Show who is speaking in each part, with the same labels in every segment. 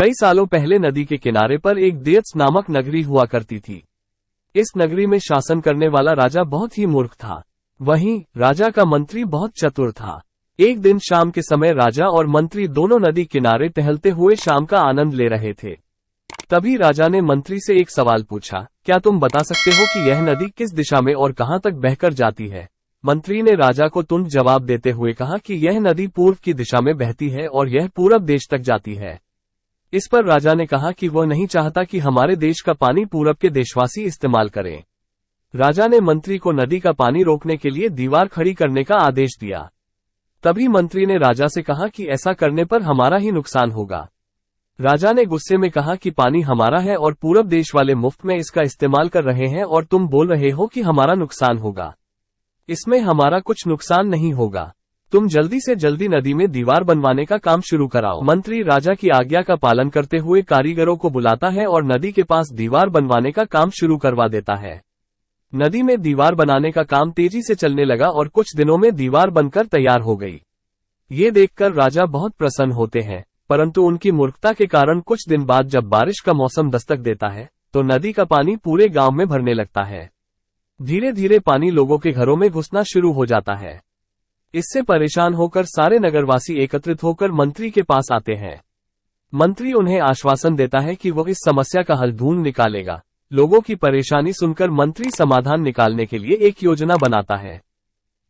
Speaker 1: कई सालों पहले नदी के किनारे पर एक देयत्स नामक नगरी हुआ करती थी। इस नगरी में शासन करने वाला राजा बहुत ही मूर्ख था। वहीं राजा का मंत्री बहुत चतुर था। एक दिन शाम के समय राजा और मंत्री दोनों नदी किनारे टहलते हुए शाम का आनंद ले रहे थे। तभी राजा ने मंत्री से एक सवाल पूछा, क्या तुम बता सकते हो कि यह नदी किस दिशा में और कहां तक बहकर जाती है? मंत्री ने राजा को तुरंत जवाब देते हुए कहा कि यह नदी पूर्व की दिशा में बहती है और यह पूरब देश तक जाती है। इस पर राजा ने कहा कि वह नहीं चाहता कि हमारे देश का पानी पूरब के देशवासी इस्तेमाल करें। राजा ने मंत्री को नदी का पानी रोकने के लिए दीवार खड़ी करने का आदेश दिया। तभी मंत्री ने राजा से कहा कि ऐसा करने पर हमारा ही नुकसान होगा। राजा ने गुस्से में कहा कि पानी हमारा है और पूरब देश वाले मुफ्त में इसका इस्तेमाल कर रहे हैं और तुम बोल रहे हो कि हमारा नुकसान होगा। इसमें हमारा कुछ नुकसान नहीं होगा। तुम जल्दी से जल्दी नदी में दीवार बनवाने का काम शुरू कराओ। मंत्री राजा की आज्ञा का पालन करते हुए कारीगरों को बुलाता है और नदी के पास दीवार बनवाने का काम शुरू करवा देता है। नदी में दीवार बनाने का काम तेजी से चलने लगा और कुछ दिनों में दीवार बनकर तैयार हो गई। ये देखकर राजा बहुत प्रसन्न होते हैं, परंतु उनकी मूर्खता के कारण कुछ दिन बाद जब बारिश का मौसम दस्तक देता है तो नदी का पानी पूरे गांव में भरने लगता है। धीरे धीरे पानी लोगों के घरों में घुसना शुरू हो जाता है। इससे परेशान होकर सारे नगरवासी एकत्रित होकर मंत्री के पास आते हैं। मंत्री उन्हें आश्वासन देता है कि वह इस समस्या का हल ढूंढ निकालेगा। लोगों की परेशानी सुनकर मंत्री समाधान निकालने के लिए एक योजना बनाता है।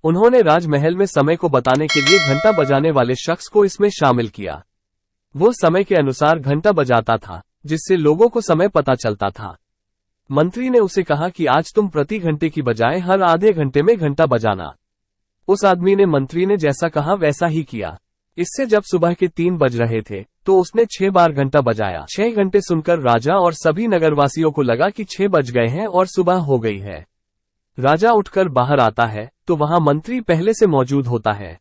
Speaker 1: उन्होंने राजमहल में समय को बताने के लिए घंटा बजाने वाले शख्स को इसमें शामिल किया। वो समय के अनुसार घंटा बजाता था, जिससे लोगों को समय पता चलता था। मंत्री ने उसे कहा कि आज तुम प्रति घंटे की बजाय हर आधे घंटे में घंटा बजाना। उस आदमी ने मंत्री ने जैसा कहा वैसा ही किया। इससे जब सुबह के 3 बज रहे थे तो उसने 6 बार घंटा बजाया। 6 घंटे सुनकर राजा और सभी नगरवासियों को लगा कि 6 बज गए हैं और सुबह हो गई है। राजा उठकर बाहर आता है तो वहां मंत्री पहले से मौजूद होता है।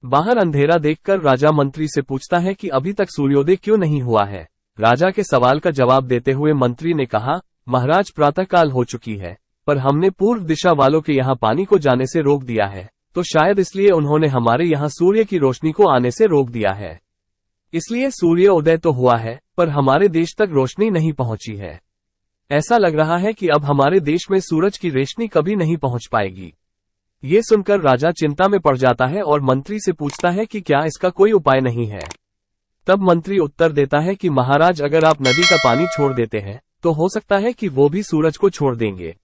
Speaker 1: बाहर अंधेरा देखकर राजा मंत्री से पूछता है कि अभी तक सूर्योदय क्यों नहीं हुआ है। राजा के सवाल का जवाब देते हुए मंत्री ने कहा, महाराज प्रातःकाल हो चुकी है, पर हमने पूर्व दिशा वालों के यहाँ पानी को जाने से रोक दिया है, तो शायद इसलिए उन्होंने हमारे यहाँ सूर्य की रोशनी को आने से रोक दिया है। इसलिए सूर्य उदय तो हुआ है, पर हमारे देश तक रोशनी नहीं पहुंची है। ऐसा लग रहा है कि अब हमारे देश में सूरज की रोशनी कभी नहीं पहुंच पाएगी। ये सुनकर राजा चिंता में पड़ जाता है और मंत्री से पूछता है कि क्या इसका कोई उपाय नहीं है। तब मंत्री उत्तर देता है कि महाराज, अगर आप नदी का पानी छोड़ देते हैं तो हो सकता है कि वो भी सूरज को छोड़ देंगे।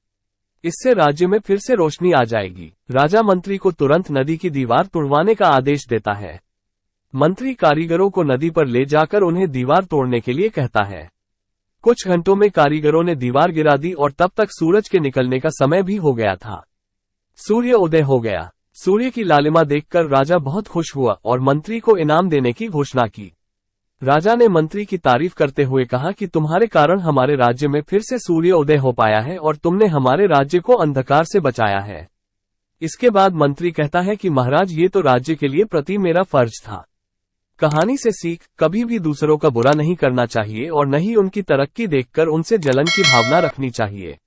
Speaker 1: इससे राज्य में फिर से रोशनी आ जाएगी। राजा मंत्री को तुरंत नदी की दीवार तोड़वाने का आदेश देता है। मंत्री कारीगरों को नदी पर ले जाकर उन्हें दीवार तोड़ने के लिए कहता है। कुछ घंटों में कारीगरों ने दीवार गिरा दी और तब तक सूरज के निकलने का समय भी हो गया था। सूर्य उदय हो गया। सूर्य की लालिमा देखकर राजा बहुत खुश हुआ और मंत्री को इनाम देने की घोषणा की। राजा ने मंत्री की तारीफ करते हुए कहा कि तुम्हारे कारण हमारे राज्य में फिर से सूर्य उदय हो पाया है और तुमने हमारे राज्य को अंधकार से बचाया है। इसके बाद मंत्री कहता है कि महाराज, ये तो राज्य के लिए प्रति मेरा फर्ज था। कहानी से सीख, कभी भी दूसरों का बुरा नहीं करना चाहिए और न ही उनकी तरक्की देखकर उनसे जलन की भावना रखनी चाहिए।